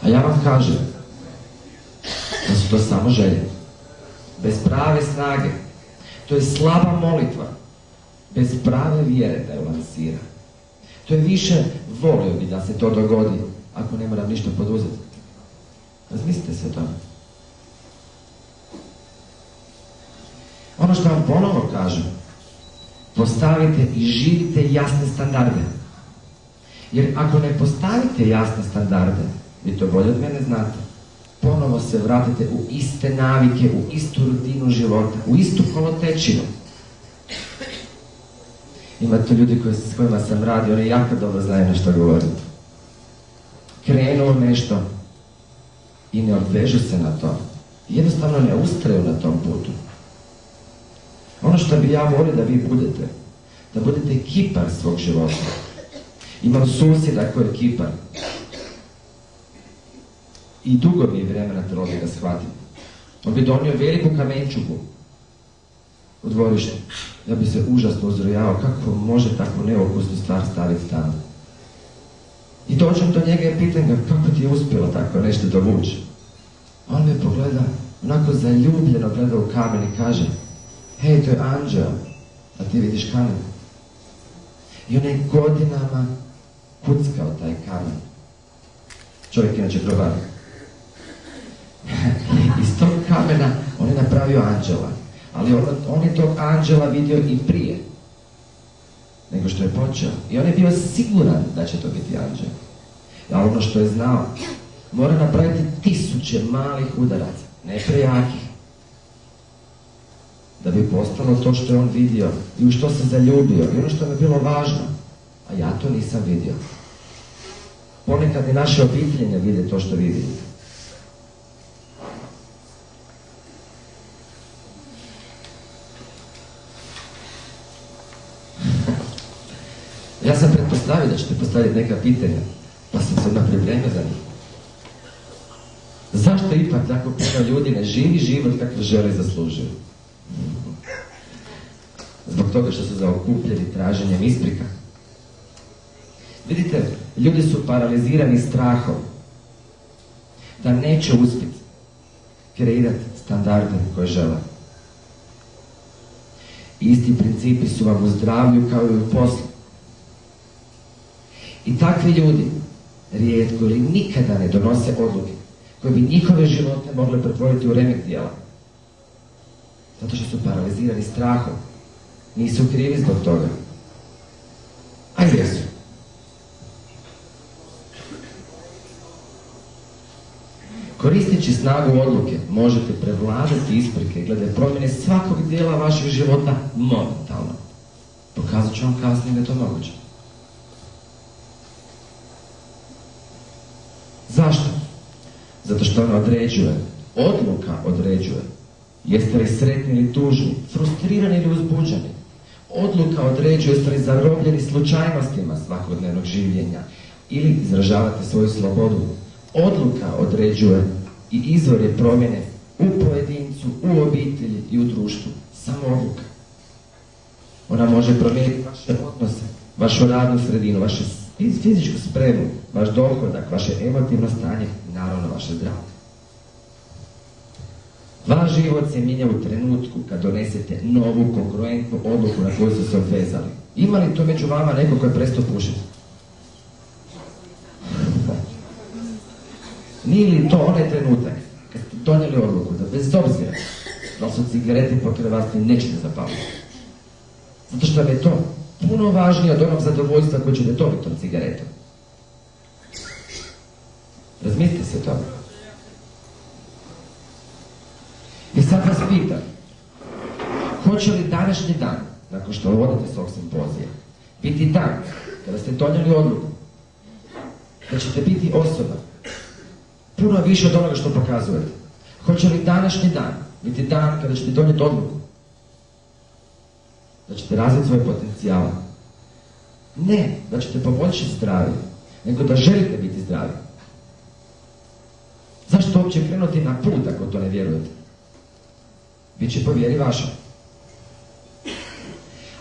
A ja vam kažem da su to samo želje. Bez prave snage. To je slaba molitva. Bez prave vjere da je lansira. To je više volio bi da se to dogodi ako ne moram ništa poduzeti. Razmislite se o tome. Ono što vam ponovo kažem, postavite i živite jasne standarde. Jer ako ne postavite jasne standarde, vi to bolje od mene znate, ponovo se vratite u iste navike, u istu rutinu života, u istu kolotečinu. Imate ljudi s kojima sam radio, oni jako dobro znaju na što govorim. Krenuo nešto i ne obvežu se na to. Jednostavno ne ustraju na tom putu. Ono što bi ja volio da vi budete, da budete kipar svog života. Imam susjeda koji je kipar. I dugo mi je vremena trebalo da ga shvatim. On bi donio veliku kamenčugu u dvorište. Ja bi se užasno uzrujao kako može takvu neokusnu stvar staviti tamo. I dođem do njega i pitam ga kako ti je uspjelo tako nešto dovući. On me pogleda, onako zaljubljeno gleda u kamen i kaže: hej, to je anđeo, a ti vidiš kamen. I on je godinama kuckao taj kamen. Čovjek inače grobar. Iz tog kamena on je napravio anđela. Ali on je tog anđela vidio i prije nego što je počeo. I on je bio siguran da će to biti anđel. Ali ono što je znao, mora napraviti 1000 malih udaraca, ne prejakih, da bi postalo to što je on vidio i u što se zaljubio i ono što mi je bilo važno, a ja to nisam vidio. Ponekad i naše obitelji ne vide to što vi vidite. Ja sam pretpostavio da ćete postaviti neka pitanja, pa sam se odmah pripremio za njih. Zašto ipak tako puno ljudi ne živi život kako žele i zaslužuju? Zbog toga što su zaokupljeni traženjem isprika. Vidite, ljudi su paralizirani strahom da neće uspjeti kreirati standarde koje žele. Isti principi su vam u zdravlju kao i u poslu. I takvi ljudi rijetko ili nikada ne donose odluke koje bi njihove živote mogle pretvoriti u remek djela. Zato što su paralizirani strahom. Nisu krivi zbog toga. A jesu. Koristeći snagu odluke možete prevladati isprike glede promjene svakog dijela vašeg života momentalno. Pokazat ću vam kasnije da je to moguće. Zašto? Zato što ona određuje, odluka određuje. Jeste li sretni ili tužni, frustrirani ili uzbuđeni? Odluka određuje jeste li zarobljeni slučajnostima svakodnevnog življenja ili izražavate svoju slobodu. Odluka određuje i izvor je promjene u pojedincu, u obitelji i u društvu. Samo odluka. Ona može promijeniti vaše odnose, vašu radnu sredinu, vašu fizičku spremu, vaš dohodak, vaše emotivno stanje i naravno vaše zdravlje. Vaš život se mijenja u trenutku kad donesete novu kongruentnu odluku na koju ste se obvezali. Ima li to među vama neko ko je prestao pušiti? Nije li to onaj trenutak kad ste donijeli odluku da bez obzira da li su cigarete pokraj vas nećete zapaliti? Zato što vam je to puno važnije od onog zadovoljstva koje ćete dobiti tom cigaretom. Razmislite se o tome. I sad vas pitam, hoće li današnji dan, nakon što vodite svog simpozija, biti dan kada ste donijeli odluku da ćete biti osoba puno više od onoga što pokazujete? Hoće li današnji dan biti dan kada ćete donijeti odluku da ćete razviti svoje potencijale? Ne da ćete poboljšati zdravlje, nego da želite biti zdravi. Zašto uopće krenuti na put ako to ne vjerujete? Biće po vjeri vaša.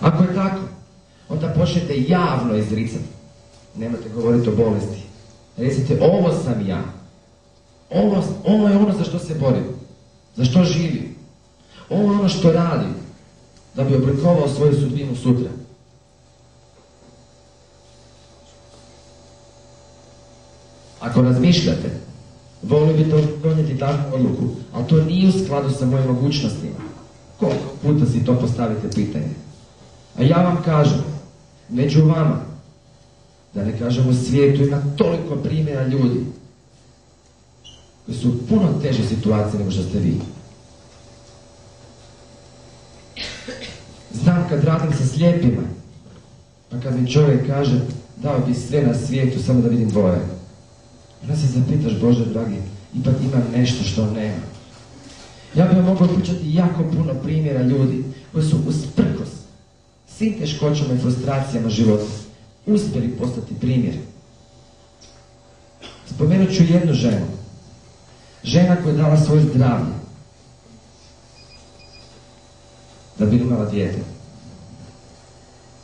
Ako je tako, onda počnete javno izricati. Nemojte govoriti o bolesti. Recite, ovo sam ja. Ovo je ono za što se bori, za što živi. Ovo je ono što radi da bi oblikovao svoju sudbinu sutra. Ako razmišljate, volio bi donijeti takvu odluku, ali to nije u skladu sa mojim mogućnostima. Koliko puta si to postavite pitanje? A ja vam kažem, među vama, da ne kažem u svijetu, ima toliko primjera ljudi koji su u puno teže situacije nego što ste vi. Znam kad radim sa slijepima, pa kad mi čovjek kaže dao bi sve na svijetu samo da vidim dvoje. Onda se zapitaš, Bože dragi, ipak imam nešto što nema. Ja bih vam mogao pričati jako puno primjera ljudi koji su usprkos svim teškoćama i frustracijama života uspjeli postati primjer. Spomenut ću jednu ženu. Žena koja je dala svoje zdravlje da bi imala dijete.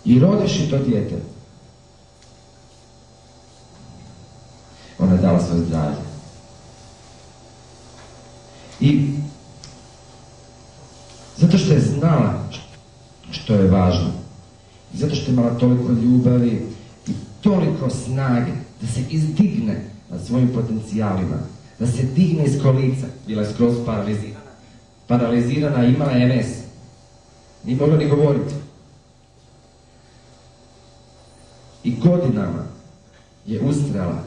I rodivši to dijete, ona je dala svoje zdravlje. I zato što je znala što je važno. I zato što je imala toliko ljubavi i toliko snage da se izdigne nad svojim potencijalima, da se digne iz kolica. Bila je skroz paralizirana, imala je MS. Nije mogla ni govoriti. I godinama je ustrajala.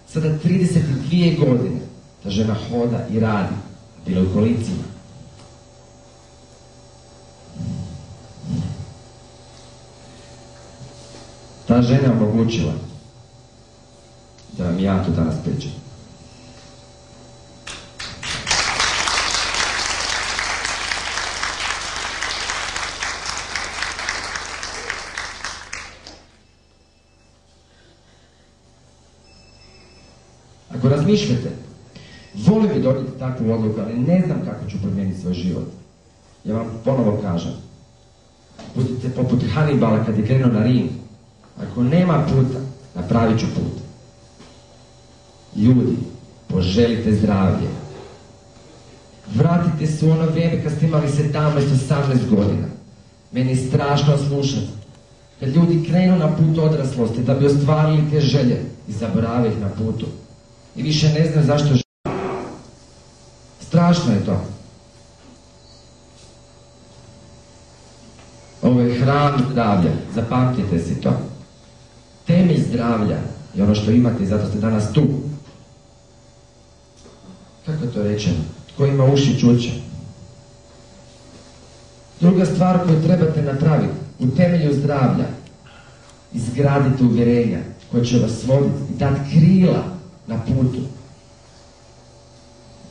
Sada 32 godine ta žena hoda i radi. Bila u kolicima. Ta žena je omogućila da vam ja to danas pričam. Ako razmišljate, volim bi donijeti takvu odluku, ali ne znam kako ću promijeniti svoj život. Ja vam ponovo kažem, budite poput Hanibala kad je krenuo na Rim. Ako nema puta, napravit ću put. Ljudi, poželite zdravlje. Vratite se u ono vrijeme kad ste imali 17-18 godina. Meni je strašno slušati. Kad ljudi krenu na put odraslosti da bi ostvarili te želje i zaborave ih na putu. I više ne znaju zašto žive. Strašno je to. Ovo je hram zdravlja, zapamtite si to. Temelj zdravlja je ono što imate i zato ste danas tu. Kako to rečeno? Tko ima uši čuće. Druga stvar koju trebate napraviti, u temelju zdravlja, izgradite uvjerenja koje će vas voditi i dati krila na putu.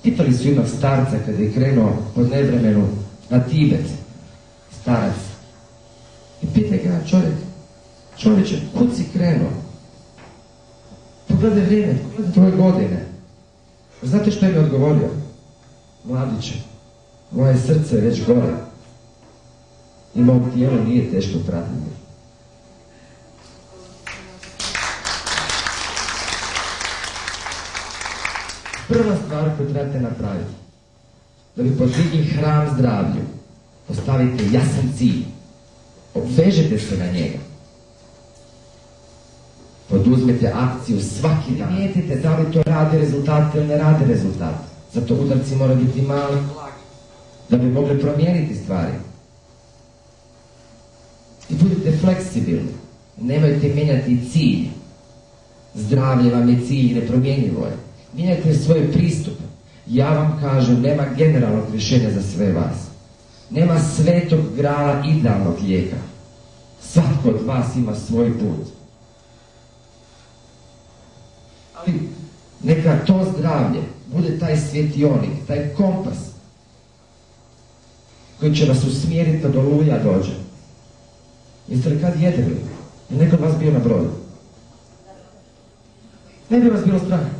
Pitali su jednog starca kada je krenuo pod nevremenu na Tibet, starac. I pitaj ga čovječe, kud si krenuo? Pogledaj vrijeme, pogledaj tvoje godine. Znate što je mi odgovorio? Mladiće, moje srce je već gore i mog tijelo nije teško pratiti. Prva stvar koju trebate napraviti, da bi podigli hram zdravlju, postavite jasan cilj, obvežete se na njega, poduzmete akciju svaki dan, primijetite da li to radi rezultat ili ne radi rezultat. Zato udarci moraju biti mali, da bi mogli promijeniti stvari. I budite fleksibilni, nemojte mijenjati cilj. Zdravlje vam je cilj, nepromjenjivo je. Mijenjajte svoj pristup. Ja vam kažem, nema generalnog rješenja za sve vas. Nema svetog grala idealnog lijeka. Svatko od vas ima svoj put. Ali neka to zdravlje bude taj svjetionik, taj kompas koji će vas usmjeriti kad oluja dođe. Jeste li kad jedeli? Je neko od vas bio na brodu? Ne bi vas bilo strah.